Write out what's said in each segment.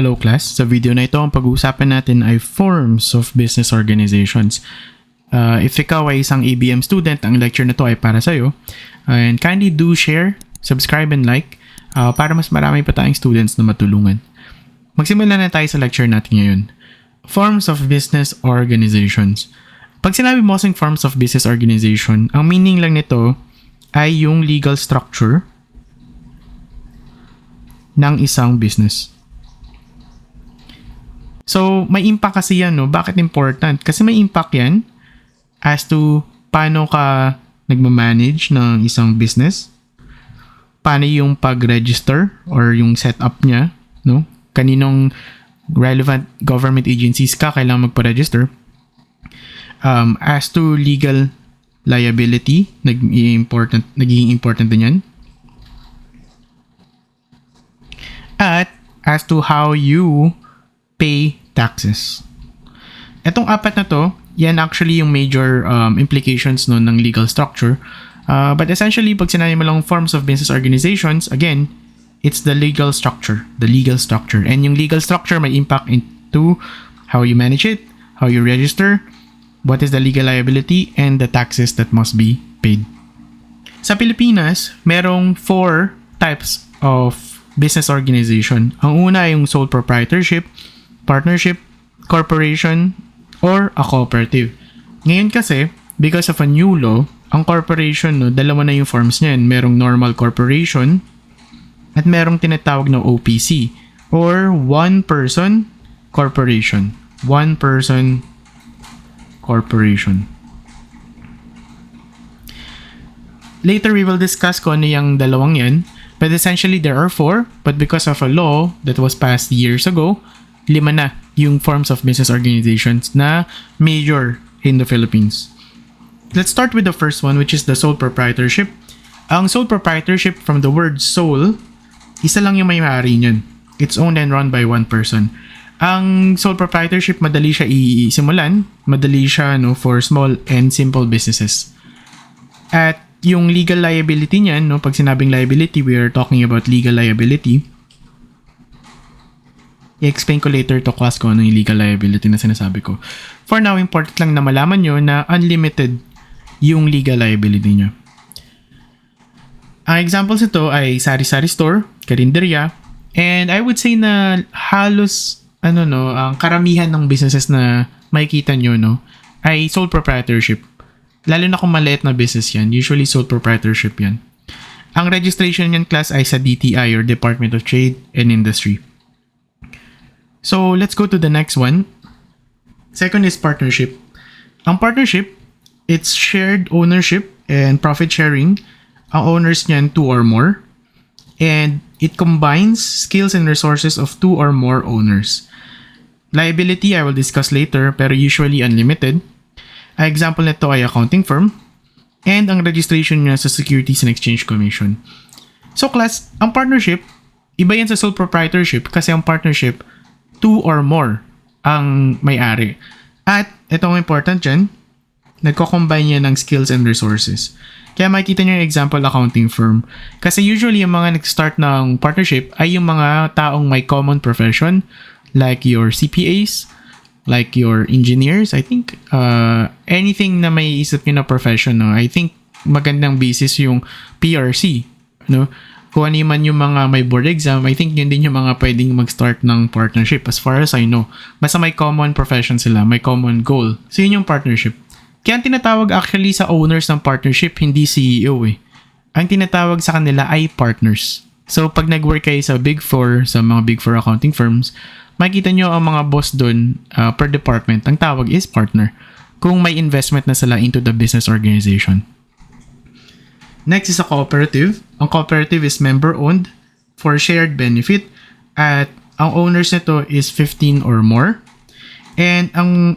Hello class, sa video na ito ang pag-uusapan natin ay forms of business organizations. If ikaw ay isang ABM student, ang lecture na to ay para sa'yo. And kindly do share, subscribe and like para mas marami pa tayong students na matulungan. Magsimula na tayo sa lecture natin ngayon. Forms of business organizations. Pag sinabi mo kasing forms of business organization, ang meaning lang nito ay yung legal structure ng isang business. So, may impact kasi yan, no? Bakit important? Kasi may impact yan as to paano ka nagmamanage ng isang business, paano yung pag-register or yung setup niya, no? Kaninong relevant government agencies ka kailangan magpa-register. As to legal liability, nagiging important din yan. At as to how you pay taxes. Etong apat na to, yan actually yung major implications no, ng legal structure. But essentially, pag sinabi mo lang forms of business organizations, again, it's the legal structure. The legal structure. And yung legal structure may impact into how you manage it, how you register, what is the legal liability, and the taxes that must be paid. Sa Pilipinas, merong 4 types of business organization. Ang una ay yung sole proprietorship, partnership, corporation, or a cooperative. Ngayon kasi, because of a new law, ang corporation, no, dalawa na yung forms niyan. Merong normal corporation at merong tinatawag na OPC or one-person corporation. One-person corporation. Later, we will discuss kung ano yung dalawang yan. But essentially, there are 4. But because of a law that was passed years ago, 5 na yung forms of business organizations na major in the Philippines. Let's start with the first one, which is the sole proprietorship. Ang sole proprietorship, from the word sole, isa lang yung may-ari niyan. It's owned and run by one person. Ang sole proprietorship, madali siya isimulan. Madali siya for small and simple businesses. At yung legal liability niyan, pag sinabing liability, we are talking about legal liability. I-explain ko later to class ko ano yung legal liability na sinasabi ko. For now, important lang na malaman nyo na unlimited yung legal liability nyo. Ang examples ito ay sari-sari store, karinderya, and I would say na halos ang karamihan ng businesses na makikita nyo ay sole proprietorship. Lalo na kung maliit na business yan, usually sole proprietorship yan. Ang registration yan class ay sa DTI or Department of Trade and Industry. So, let's go to the next one. Second is partnership. Ang partnership, it's shared ownership and profit sharing. Ang owners niyan 2 or more. And it combines skills and resources of 2 or more owners. Liability, I will discuss later, pero usually unlimited. Ang example nito ay accounting firm. And ang registration niya sa Securities and Exchange Commission. So class, ang partnership, iba yan sa sole proprietorship kasi ang partnership, 2 or more ang may-ari. At itong important dyan, nagko-combine yan ng skills and resources. Kaya makikita nyo yung example accounting firm. Kasi usually yung mga nag-start ng partnership ay yung mga taong may common profession like your CPAs, like your engineers. I think anything na may isip nyo na profession, I think magandang basis yung PRC. Kung ano man yung mga may board exam, I think yun din yung mga pwedeng mag-start ng partnership as far as I know. Basta may common profession sila, may common goal. So yun yung partnership. Kaya ang tinatawag actually sa owners ng partnership, hindi CEO eh. Ang tinatawag sa kanila ay partners. So pag nag-work kayo sa Big 4, sa mga Big 4 accounting firms, makikita nyo ang mga boss dun per department, ang tawag is partner. Kung may investment na sila into the business organization. Next is a cooperative. Ang cooperative is member-owned for shared benefit at ang owners nito is 15 or more. And ang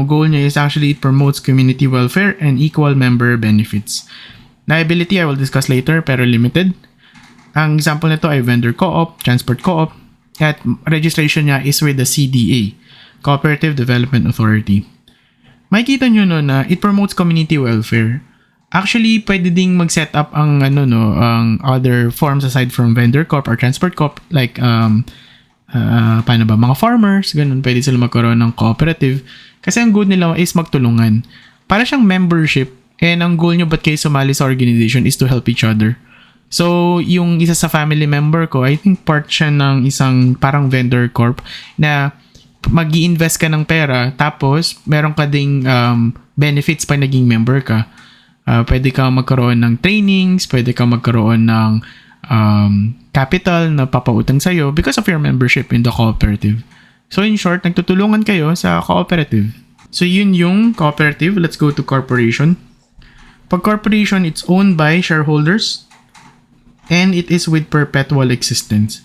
goal niya is actually it promotes community welfare and equal member benefits. Liability, I will discuss later, pero limited. Ang example nito ay vendor co-op, transport co-op, at registration niya is with the CDA, Cooperative Development Authority. Makikita nyo na it promotes community welfare. Actually, pwede ding mag-set up ang ang other forms aside from vendor corp or transport corp like paano ba, mga farmers, ganun, pwede sila magkaroon ng cooperative. Kasi ang goal nila is magtulungan. Para siyang membership, and ang goal nyo ba't kayo sumali sa organization is to help each other. So, yung isa sa family member ko, I think part siya ng isang parang vendor corp na mag-i-invest ka ng pera, tapos meron ka ding benefits pag naging member ka. Pwede ka magkaroon ng trainings, pwede ka magkaroon ng capital na papautang sa'yo because of your membership in the cooperative. So in short, nagtutulungan kayo sa cooperative. So yun yung cooperative. Let's go to corporation. Pag corporation, it's owned by shareholders and it is with perpetual existence.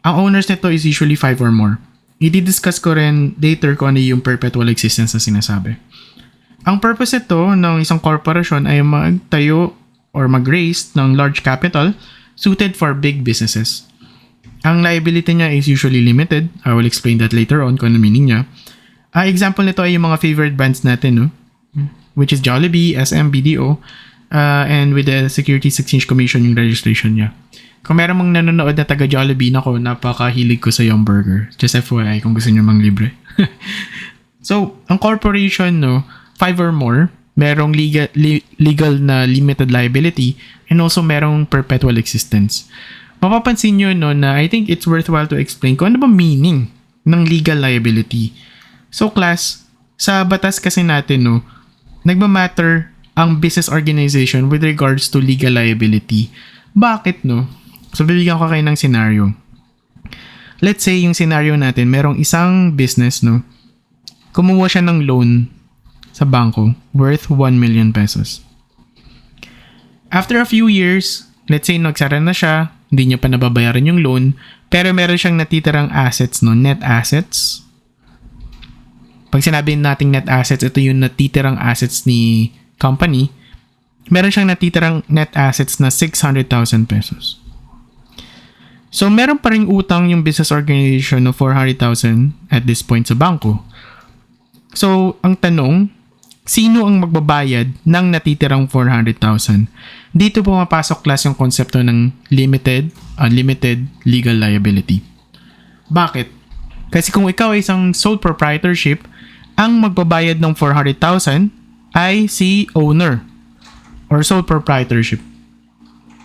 Ang owners nito is usually 5 or more. I-discuss ko rin later kung ano yung perpetual existence na sinasabi. Ang purpose ito ng isang corporation ay magtayo or mag-raise ng large capital suited for big businesses. Ang liability niya is usually limited. I will explain that later on kung ano meaning niya. Example nito ay yung mga favorite brands natin, no? Which is Jollibee, SM, BDO, and with the Securities Exchange Commission yung registration niya. Kung meron mong nanonood na taga Jollibee, nako, napakahilig ko sa yung burger. Just FYI kung gusto niyo mang libre. So, ang corporation, no, 5 or more, merong legal na limited liability and also merong perpetual existence. Mapapansin nyo, no, na I think it's worthwhile to explain kung ano ba meaning ng legal liability. So, class, sa batas kasi natin, no, nagmamatter ang business organization with regards to legal liability. Bakit, no? So, bibigyan ko kayo ng scenario. Let's say, yung scenario natin, merong isang business, no? Kumuha siya ng loan sa bangko worth 1 million pesos. After a few years, let's say, nagsara na siya, hindi niya pa nababayaran yung loan, pero meron siyang natitirang assets, no? Net assets. Pag sinabi nating net assets, ito yung natitirang assets ni company. Meron siyang natitirang net assets na 600,000 pesos. So, meron pa ring utang yung business organization of 400,000 at this point sa bangko. So, ang tanong, sino ang magbabayad ng natitirang 400,000? Dito pumapasok class yung konsepto ng limited, unlimited legal liability. Bakit? Kasi kung ikaw ay isang sole proprietorship, ang magbabayad ng 400,000 ay si owner or sole proprietorship.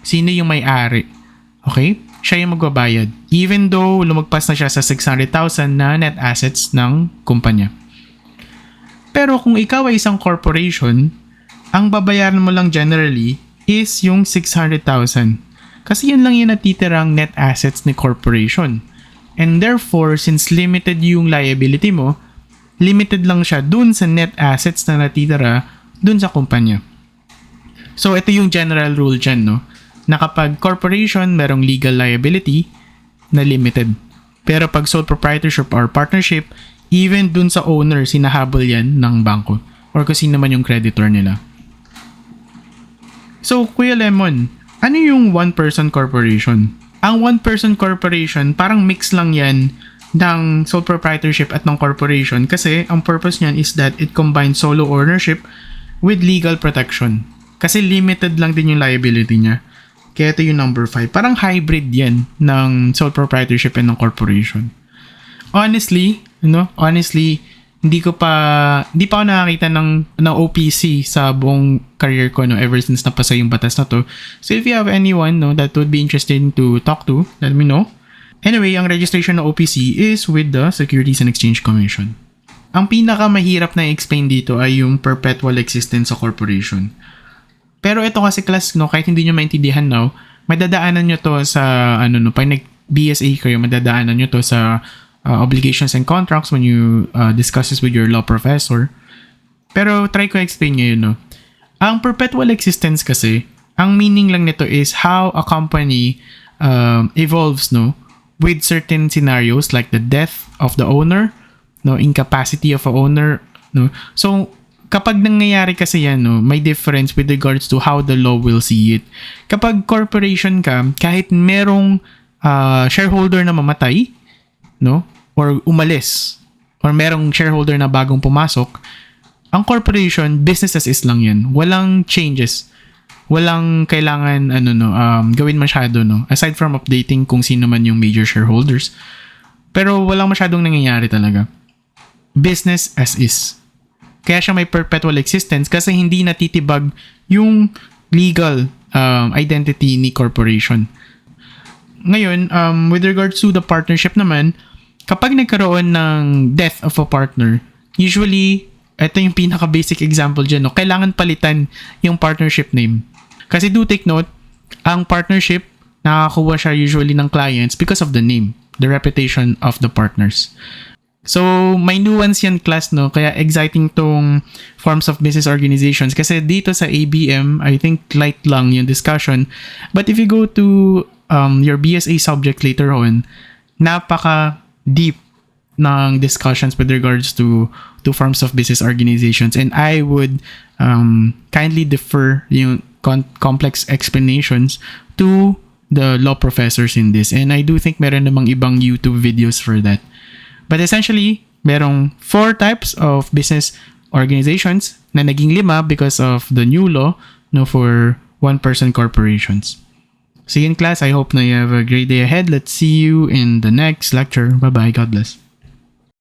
Sino yung may-ari? Okay? Siya yung magbabayad. Even though lumagpas na siya sa 600,000 na net assets ng kumpanya. Pero kung ikaw ay isang corporation, ang babayaran mo lang generally is yung 600,000. Kasi yun lang yung natitirang net assets ni corporation. And therefore, since limited yung liability mo, limited lang siya dun sa net assets na natitira dun sa kumpanya. So, ito yung general rule dyan, no? Na kapag corporation, merong legal liability na limited. Pero pag sole proprietorship or partnership, even dun sa owner, sinahabol yan ng bangko or kung sino man yung creditor nila. So, Kuya Lemon, ano yung one-person corporation? Ang one-person corporation, parang mix lang yan ng sole proprietorship at ng corporation kasi ang purpose niyan is that it combines solo ownership with legal protection. Kasi limited lang din yung liability niya. Kaya ito yung number 5. Parang hybrid yan ng sole proprietorship and ng corporation. Honestly, hindi pa ako nakakita ng OPC sa buong career ko, no, ever since napasa yung batas na to. So if you have anyone, no, that would be interested to talk to, let me know. Anyway, ang registration ng OPC is with the Securities and Exchange Commission. Ang pinaka mahirap na i-explain dito ay yung perpetual existence sa corporation. Pero ito kasi class, no, kahit hindi nyo maintindihan now, madadaanan nyo to sa, pag nag-BSA kayo, madadaanan nyo to sa obligations and contracts when you discuss this with your law professor. Pero try ko explain ngayon, no. Ang perpetual existence kasi, ang meaning lang nito is how a company evolves, no, with certain scenarios like the death of the owner, no, incapacity of a owner, no. So, kapag nangyayari kasi yan, no, may difference with regards to how the law will see it. Kapag corporation ka, kahit merong shareholder na mamatay, no, or umalis, or merong shareholder na bagong pumasok, ang corporation, business as is lang yan. Walang changes. Walang kailangan, gawin masyado, no. Aside from updating kung sino man yung major shareholders. Pero walang masyadong nangyayari talaga. Business as is. Kaya siya may perpetual existence kasi hindi natitibag yung legal identity ni corporation. Ngayon, with regards to the partnership naman, kapag nagkaroon ng death of a partner, usually, ito yung pinaka-basic example dyan, no? Kailangan palitan yung partnership name. Kasi do take note, ang partnership, nakakuha siya usually ng clients because of the name, the reputation of the partners. So, may nuance yan class, no? Kaya exciting tong forms of business organizations. Kasi dito sa ABM, I think light lang yung discussion. But if you go to your BSA subject later on, napaka-deep ng discussions with regards to forms of business organizations. And I would kindly defer yung complex explanations to the law professors in this. And I do think meron namang ibang YouTube videos for that. But essentially, merong 4 types of business organizations na naging 5 because of the new law, no, for one-person corporations. So yun class, I hope na you have a great day ahead. Let's see you in the next lecture. Bye-bye. God bless.